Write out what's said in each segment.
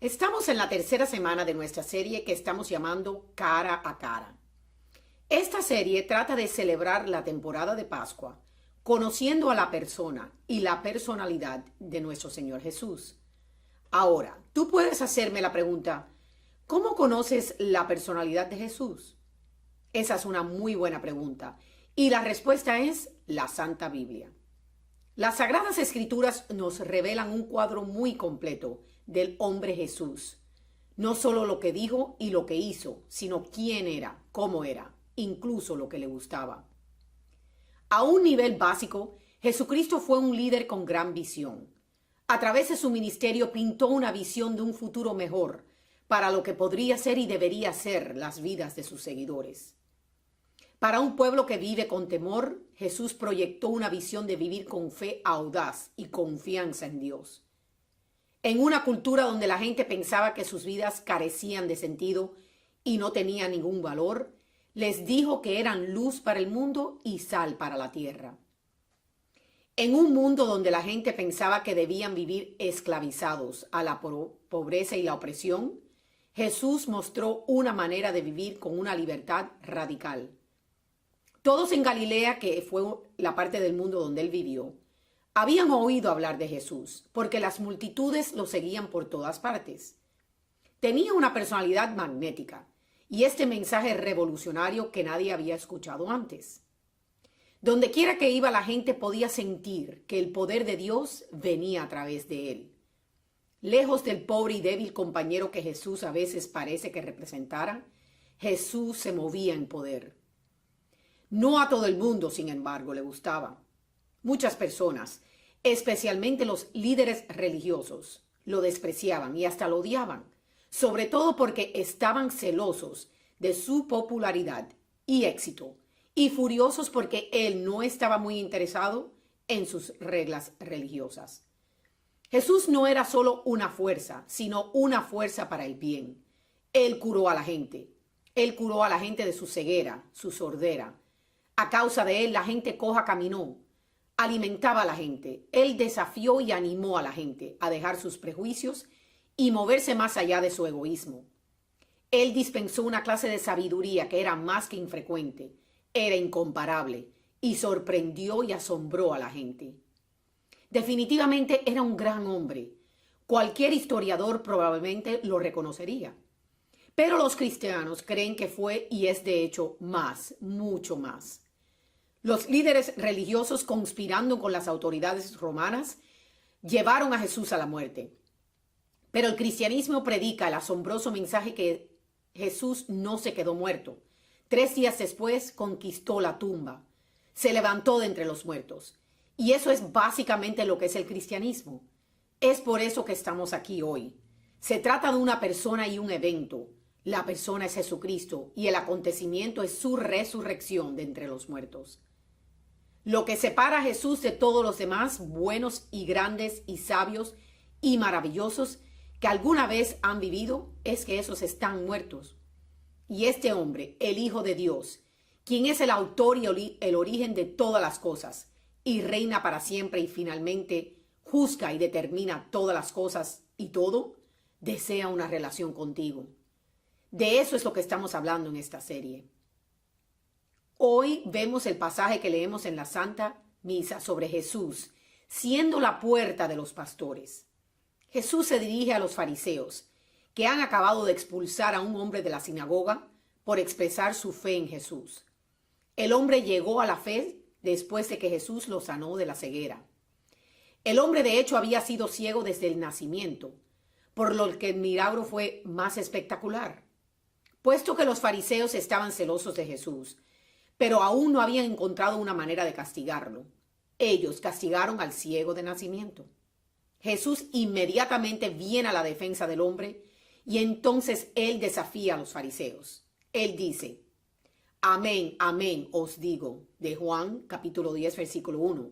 Estamos en la tercera semana de nuestra serie que estamos llamando Cara a Cara. Esta serie trata de celebrar la temporada de Pascua, conociendo a la persona y la personalidad de nuestro Señor Jesús. Ahora, tú puedes hacerme la pregunta, ¿cómo conoces la personalidad de Jesús? Esa es una muy buena pregunta y la respuesta es la Santa Biblia. Las Sagradas Escrituras nos revelan un cuadro muy completo del hombre Jesús. No solo lo que dijo y lo que hizo, sino quién era, cómo era, incluso lo que le gustaba. A un nivel básico, Jesucristo fue un líder con gran visión. A través de su ministerio pintó una visión de un futuro mejor para lo que podría ser y debería ser las vidas de sus seguidores. Para un pueblo que vive con temor, Jesús proyectó una visión de vivir con fe audaz y confianza en Dios. En una cultura donde la gente pensaba que sus vidas carecían de sentido y no tenían ningún valor, les dijo que eran luz para el mundo y sal para la tierra. En un mundo donde la gente pensaba que debían vivir esclavizados a la pobreza y la opresión, Jesús mostró una manera de vivir con una libertad radical. Todos en Galilea, que fue la parte del mundo donde él vivió, habían oído hablar de Jesús, porque las multitudes lo seguían por todas partes. Tenía una personalidad magnética y este mensaje revolucionario que nadie había escuchado antes. Donde quiera que iba, la gente podía sentir que el poder de Dios venía a través de él. Lejos del pobre y débil compañero que Jesús a veces parece que representara, Jesús se movía en poder. No a todo el mundo, sin embargo, le gustaba. Muchas personas, especialmente los líderes religiosos, lo despreciaban y hasta lo odiaban, sobre todo porque estaban celosos de su popularidad y éxito, y furiosos porque él no estaba muy interesado en sus reglas religiosas. Jesús no era solo una fuerza, sino una fuerza para el bien. Él curó a la gente. Él curó a la gente de su ceguera, su sordera. A causa de él, la gente coja caminó. Alimentaba a la gente. Él desafió y animó a la gente a dejar sus prejuicios y moverse más allá de su egoísmo. Él dispensó una clase de sabiduría que era más que infrecuente, era incomparable y sorprendió y asombró a la gente. Definitivamente era un gran hombre. Cualquier historiador probablemente lo reconocería. Pero los cristianos creen que fue y es de hecho más, mucho más. Los líderes religiosos, conspirando con las autoridades romanas, llevaron a Jesús a la muerte. Pero el cristianismo predica el asombroso mensaje que Jesús no se quedó muerto. 3 días después conquistó la tumba. Se levantó de entre los muertos. Y eso es básicamente lo que es el cristianismo. Es por eso que estamos aquí hoy. Se trata de una persona y un evento. La persona es Jesucristo y el acontecimiento es su resurrección de entre los muertos. Lo que separa a Jesús de todos los demás, buenos y grandes y sabios y maravillosos que alguna vez han vivido, es que esos están muertos. Y este hombre, el Hijo de Dios, quien es el autor y el origen de todas las cosas, y reina para siempre y finalmente juzga y determina todas las cosas y todo, desea una relación contigo. De eso es lo que estamos hablando en esta serie. Hoy vemos el pasaje que leemos en la Santa Misa sobre Jesús, siendo la puerta de los pastores. Jesús se dirige a los fariseos, que han acabado de expulsar a un hombre de la sinagoga por expresar su fe en Jesús. El hombre llegó a la fe después de que Jesús lo sanó de la ceguera. El hombre de hecho había sido ciego desde el nacimiento, por lo que el milagro fue más espectacular. Puesto que los fariseos estaban celosos de Jesús, pero aún no habían encontrado una manera de castigarlo, ellos castigaron al ciego de nacimiento. Jesús inmediatamente viene a la defensa del hombre y entonces él desafía a los fariseos. Él dice, amén, amén, os digo, de Juan capítulo 10, versículo 1.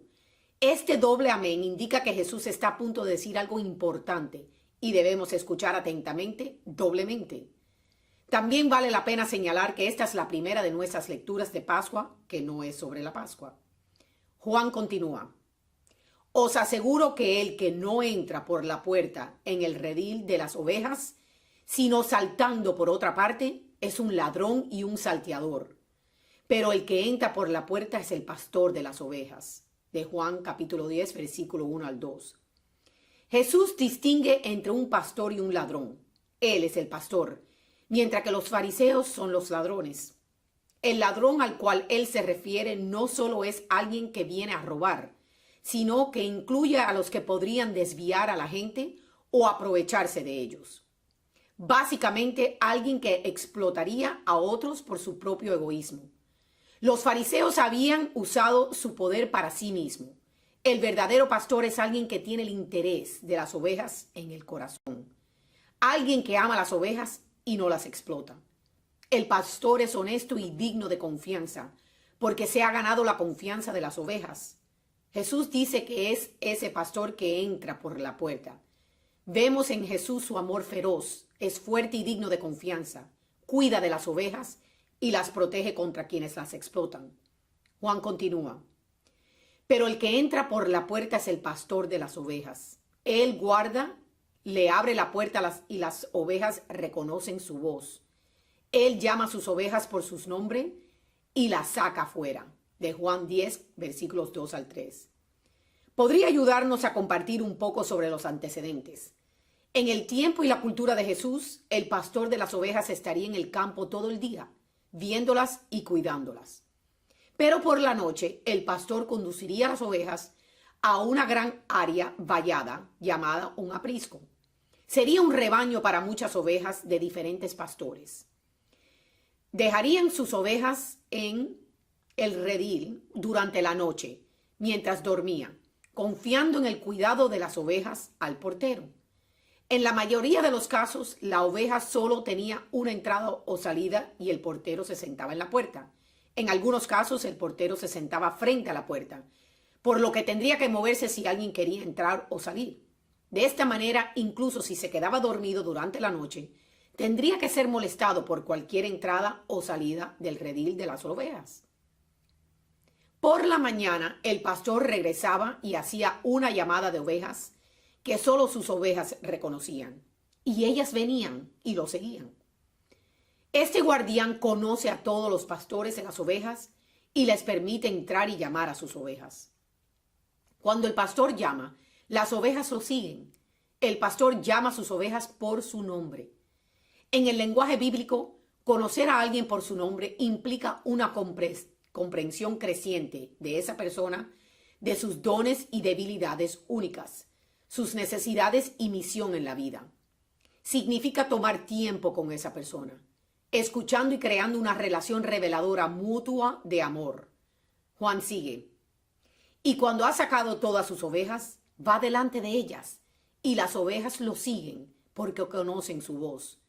Este doble amén indica que Jesús está a punto de decir algo importante y debemos escuchar atentamente, doblemente. También vale la pena señalar que esta es la primera de nuestras lecturas de Pascua, que no es sobre la Pascua. Juan continúa. Os aseguro que el que no entra por la puerta en el redil de las ovejas, sino saltando por otra parte, es un ladrón y un salteador. Pero el que entra por la puerta es el pastor de las ovejas. De Juan capítulo 10, versículo 1 al 2. Jesús distingue entre un pastor y un ladrón. Él es el pastor, mientras que los fariseos son los ladrones. El ladrón al cual él se refiere no solo es alguien que viene a robar, sino que incluye a los que podrían desviar a la gente o aprovecharse de ellos. Básicamente, alguien que explotaría a otros por su propio egoísmo. Los fariseos habían usado su poder para sí mismo. El verdadero pastor es alguien que tiene el interés de las ovejas en el corazón. Alguien que ama las ovejas y no las explota. El pastor es honesto y digno de confianza, porque se ha ganado la confianza de las ovejas. Jesús dice que es ese pastor que entra por la puerta. Vemos en Jesús su amor feroz, es fuerte y digno de confianza, cuida de las ovejas y las protege contra quienes las explotan. Juan continúa. Pero el que entra por la puerta es el pastor de las ovejas. Él guarda, le abre la puerta y las ovejas reconocen su voz. Él llama a sus ovejas por sus nombres y las saca fuera. De Juan 10, versículos 2 al 3. Podría ayudarnos a compartir un poco sobre los antecedentes. En el tiempo y la cultura de Jesús, el pastor de las ovejas estaría en el campo todo el día, viéndolas y cuidándolas. Pero por la noche, el pastor conduciría a las ovejas a una gran área vallada llamada un aprisco. Sería un rebaño para muchas ovejas de diferentes pastores. Dejarían sus ovejas en el redil durante la noche, mientras dormían, confiando en el cuidado de las ovejas al portero. En la mayoría de los casos, la oveja solo tenía una entrada o salida y el portero se sentaba en la puerta. En algunos casos, el portero se sentaba frente a la puerta, por lo que tendría que moverse si alguien quería entrar o salir. De esta manera, incluso si se quedaba dormido durante la noche, tendría que ser molestado por cualquier entrada o salida del redil de las ovejas. Por la mañana, el pastor regresaba y hacía una llamada de ovejas que solo sus ovejas reconocían, y ellas venían y lo seguían. Este guardián conoce a todos los pastores de las ovejas y les permite entrar y llamar a sus ovejas. Cuando el pastor llama, las ovejas lo siguen. El pastor llama a sus ovejas por su nombre. En el lenguaje bíblico, conocer a alguien por su nombre implica una comprensión creciente de esa persona, de sus dones y debilidades únicas, sus necesidades y misión en la vida. Significa tomar tiempo con esa persona, escuchando y creando una relación reveladora mutua de amor. Juan sigue. Y cuando ha sacado todas sus ovejas, va delante de ellas, y las ovejas lo siguen porque conocen su voz.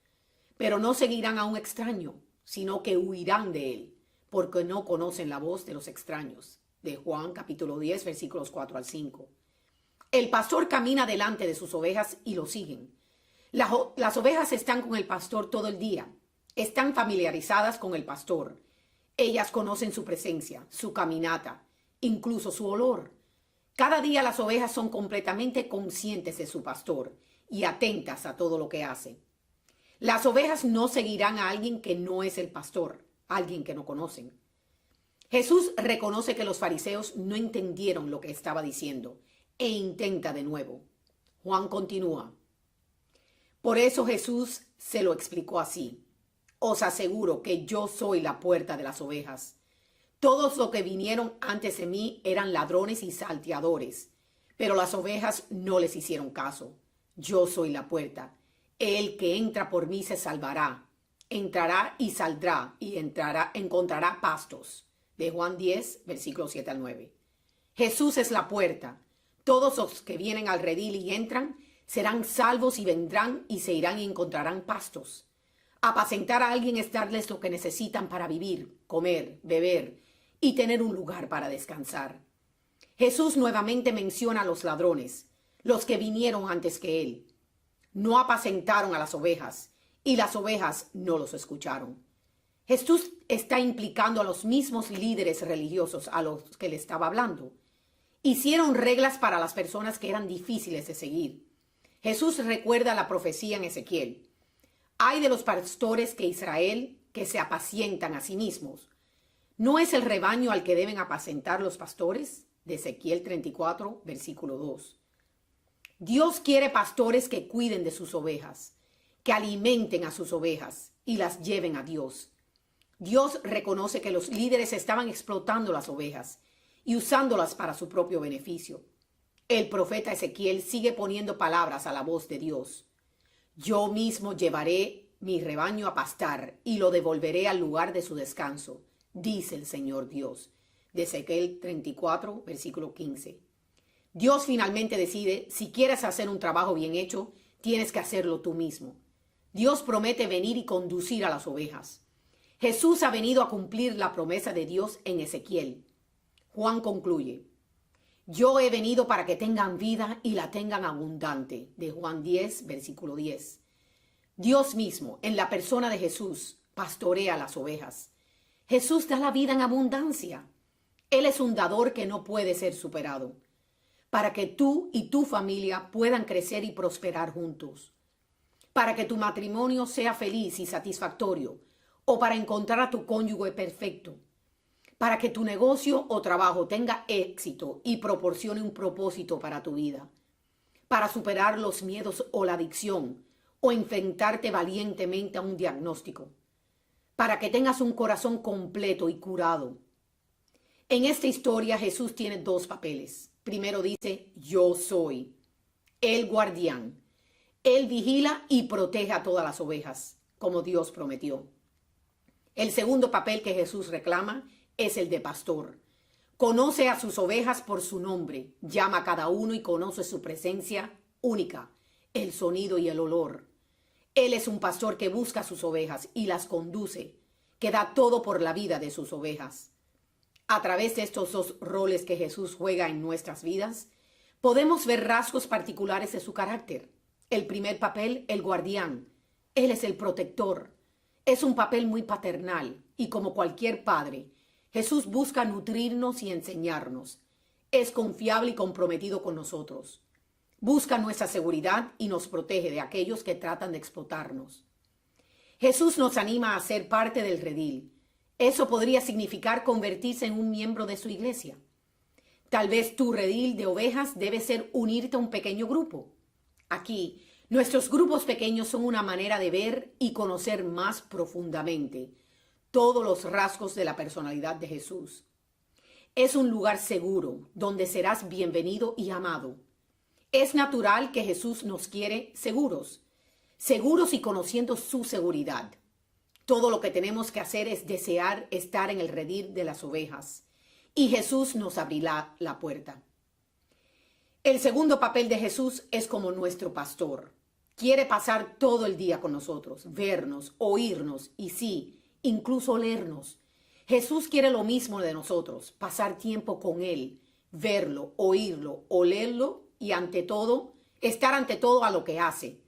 Pero no seguirán a un extraño, sino que huirán de él, porque no conocen la voz de los extraños. De Juan capítulo 10, versículos 4 al 5. El pastor camina delante de sus ovejas y lo siguen. Las ovejas están con el pastor todo el día. Están familiarizadas con el pastor. Ellas conocen su presencia, su caminata, incluso su olor. Cada día las ovejas son completamente conscientes de su pastor y atentas a todo lo que hace. Las ovejas no seguirán a alguien que no es el pastor, alguien que no conocen. Jesús reconoce que los fariseos no entendieron lo que estaba diciendo e intenta de nuevo. Juan continúa. Por eso Jesús se lo explicó así. Os aseguro que yo soy la puerta de las ovejas. Todos los que vinieron antes de mí eran ladrones y salteadores, pero las ovejas no les hicieron caso. Yo soy la puerta. El que entra por mí se salvará. Entrará y saldrá y encontrará pastos. De Juan 10, versículos 7 al 9. Jesús es la puerta. Todos los que vienen al redil y entran serán salvos y vendrán y se irán y encontrarán pastos. Apacentar a alguien es darles lo que necesitan para vivir, comer, beber y tener un lugar para descansar. Jesús nuevamente menciona a los ladrones, los que vinieron antes que él. No apacentaron a las ovejas y las ovejas no los escucharon. Jesús está implicando a los mismos líderes religiosos a los que le estaba hablando. Hicieron reglas para las personas que eran difíciles de seguir. Jesús recuerda la profecía en Ezequiel. Hay de los pastores que Israel que se apacientan a sí mismos. ¿No es el rebaño al que deben apacentar los pastores? De Ezequiel 34, versículo 2. Dios quiere pastores que cuiden de sus ovejas, que alimenten a sus ovejas y las lleven a Dios. Dios reconoce que los líderes estaban explotando las ovejas y usándolas para su propio beneficio. El profeta Ezequiel sigue poniendo palabras a la voz de Dios. Yo mismo llevaré mi rebaño a pastar y lo devolveré al lugar de su descanso, dice el Señor Dios. De Ezequiel 34, versículo 15. Dios finalmente decide, si quieres hacer un trabajo bien hecho, tienes que hacerlo tú mismo. Dios promete venir y conducir a las ovejas. Jesús ha venido a cumplir la promesa de Dios en Ezequiel. Juan concluye, yo he venido para que tengan vida y la tengan abundante, de Juan 10, versículo 10. Dios mismo, en la persona de Jesús, pastorea las ovejas. Jesús da la vida en abundancia. Él es un dador que no puede ser superado, para que tú y tu familia puedan crecer y prosperar juntos, para que tu matrimonio sea feliz y satisfactorio, o para encontrar a tu cónyuge perfecto, para que tu negocio o trabajo tenga éxito y proporcione un propósito para tu vida, para superar los miedos o la adicción, o enfrentarte valientemente a un diagnóstico, para que tengas un corazón completo y curado. En esta historia Jesús tiene dos papeles. Primero dice, yo soy el guardián. Él vigila y protege a todas las ovejas, como Dios prometió. El segundo papel que Jesús reclama es el de pastor. Conoce a sus ovejas por su nombre, llama a cada uno y conoce su presencia única, el sonido y el olor. Él es un pastor que busca a sus ovejas y las conduce, que da todo por la vida de sus ovejas. A través de estos dos roles que Jesús juega en nuestras vidas, podemos ver rasgos particulares de su carácter. El primer papel, el guardián. Él es el protector. Es un papel muy paternal y como cualquier padre, Jesús busca nutrirnos y enseñarnos. Es confiable y comprometido con nosotros. Busca nuestra seguridad y nos protege de aquellos que tratan de explotarnos. Jesús nos anima a ser parte del redil. Eso podría significar convertirse en un miembro de su iglesia. Tal vez tu redil de ovejas debe ser unirte a un pequeño grupo. Aquí, nuestros grupos pequeños son una manera de ver y conocer más profundamente todos los rasgos de la personalidad de Jesús. Es un lugar seguro donde serás bienvenido y amado. Es natural que Jesús nos quiere seguros y conociendo su seguridad. Todo lo que tenemos que hacer es desear estar en el redil de las ovejas y Jesús nos abrirá la puerta. El segundo papel de Jesús es como nuestro pastor. Quiere pasar todo el día con nosotros, vernos, oírnos y sí, incluso olernos. Jesús quiere lo mismo de nosotros, pasar tiempo con Él, verlo, oírlo, olerlo y ante todo, estar ante todo a lo que hace.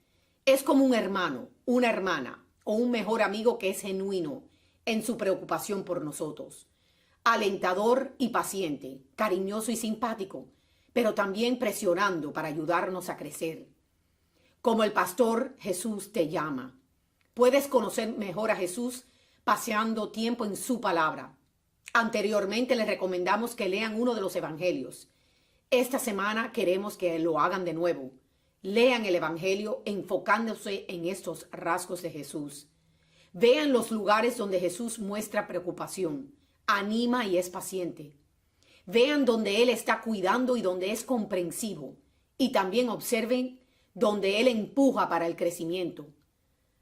Es como un hermano, una hermana o un mejor amigo que es genuino en su preocupación por nosotros. Alentador y paciente, cariñoso y simpático, pero también presionando para ayudarnos a crecer. Como el pastor, Jesús te llama. Puedes conocer mejor a Jesús paseando tiempo en su palabra. Anteriormente les recomendamos que lean uno de los evangelios. Esta semana queremos que lo hagan de nuevo. Lean el evangelio enfocándose en estos rasgos de Jesús. Vean los lugares donde Jesús muestra preocupación, anima y es paciente. Vean donde Él está cuidando y donde es comprensivo. Y también observen donde Él empuja para el crecimiento.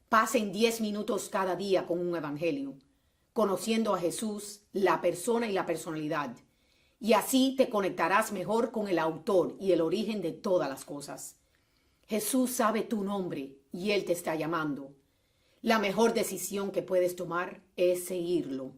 Pasen 10 minutos cada día con un evangelio, conociendo a Jesús, la persona y la personalidad. Y así te conectarás mejor con el autor y el origen de todas las cosas. Jesús sabe tu nombre y Él te está llamando. La mejor decisión que puedes tomar es seguirlo.